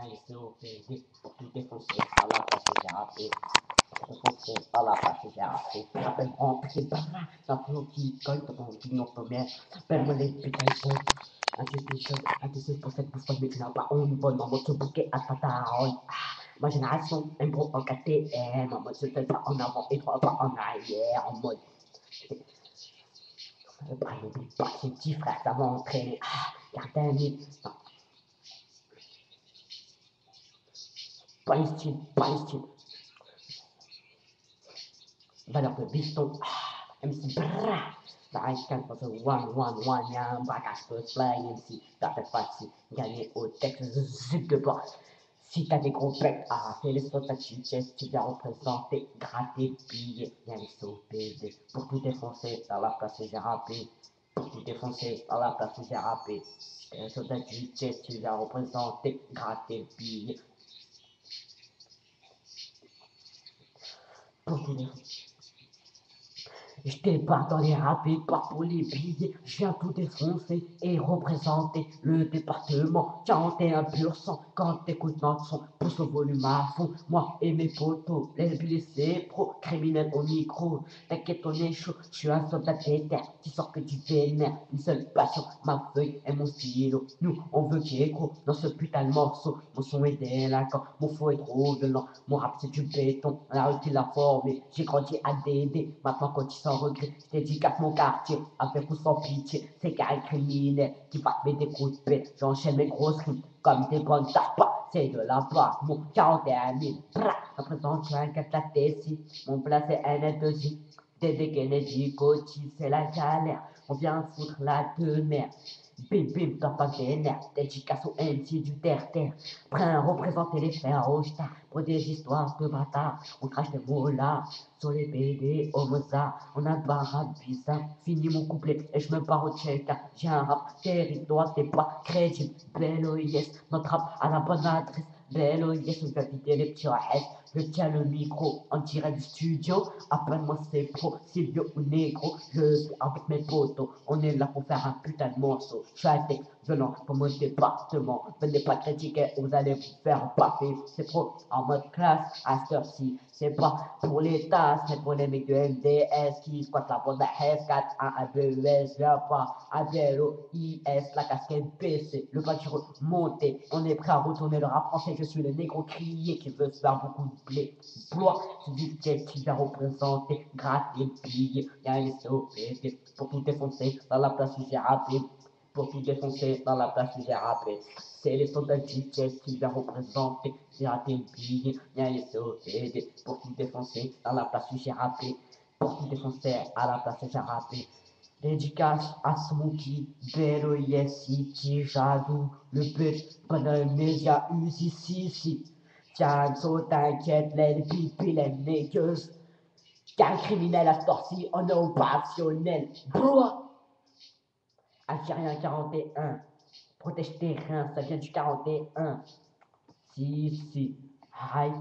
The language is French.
les COPD, pour tout défoncer par la place que j'ai rappelé. Défoncer par la place que j'ai rappelé. Appelle rentrer par là, ça fait qui colle dans ton pignon première. Appelle-moi les putains de potes. Inquiétez pour cette bouffe, mais tu n'as pas honte, bonne maman, ce bouquet à ta taronne. Ma génération, un gros en KTM, en mode se fait pas en avant et trois pas en arrière, en mode. N'oublie pas ces petits frères, ça va entraîner. Gardez un nid. Palestine, Palestine. Valeur de biston. MC Bra. I can for the 1-1-1, y'a un braquage first fly, MC. T'as fait facile, gagner au texte, zut de bord. Si t'as des gros pecs, fais les spots à chest, tu viens représenter, gratter, piller, y'a les COPD. Pour tout défoncer, dans la place où j'ai rappé. Pour tout défoncer, dans la place où j'ai rappé. Les soldats du chest, tu viens représenter, gratter, piller. Pour tout défoncer. Je débarque dans les rapides, pas pour les billets, je viens tout défoncer et représenter le département. 41 pur sang, quand t'écoutes notre son, pousse le volume à fond. Moi et mes potos, les blessés pro, criminels au micro. T'inquiète, on est chaud, je suis un soldat d'éther, qui sort que du vénère. Une seule passion, ma feuille et mon stylo. Nous, on veut qu'il y ait gros dans ce putain de morceau. Mon son est délinquant, mon flow est trop violent. Mon rap c'est du béton, on a réussi la formée. J'ai grandi à DD, maintenant quand ils sans regret, je dédicace mon quartier, avec ou sans pitié. C'est carré criminel qui partent mettre des coups de paix. J'enchaîne mes grosses rimes comme des bonnes tapas. C'est de la part, mon 41 000. À présent, tu inquiètes la Tessie. Mon plat c'est NL2J. Dédé Kennedy, Gauthier, c'est la galère. On vient foutre la de mer. Bim bim, t'as pas des nerfs, dédicace au MC du terre-terre. Prêt à représenter les frères au star pour des histoires de bâtards. On crache des mots là, sur les BD, au Mozart. On a un rap bizarre, fini mon couplet et je me pars au check. J'ai un rap territoire, t'es pas crédible. Bello yes, notre rap à la bonne adresse. Bello yes, on va vider les petits restes. Je tiens le micro en direct du studio. Appelle-moi c'est pro, Silvio ou Negro. Je suis avec mes potos. On est là pour faire un putain de morceau. Je suis un texte violent pour mon département. Venez pas critiquer, vous allez vous faire baffer. C'est pro en mode classe à cette heure-ci. C'est pas pour les tasses, mais pour les mecs de MDS qui squattent la bande S4, A, BES, viens pas, ABLO, IS, la casquette BC, le bâtiment monté. On est prêt à retourner le rap français. Je suis le négro crié qui veut se faire beaucoup de blé. Blois, c'est du jet qui vient représenter, gratter, plier. Y'a les COPD pour tout défoncer dans la place où j'ai rappé. Pour tout défoncer dans la place où j'ai rappé. C'est les soldats du jet qui vient représenter, gratter, plier. Y'a les COPD pour tout défoncer dans la place où j'ai rappé. Pour tout défoncer à la place où j'ai rappé. Dédicace à Smokey, Bello, Yessi, Jadou, le but, pendant média, Uzi, si. Tiens, t'inquiète, les pipis, les niggas. Qu'un criminel à ce torsi, on est au passionnel. Bois! Algérien 41. Protège tes reins, ça vient du 41. Si. Aïe.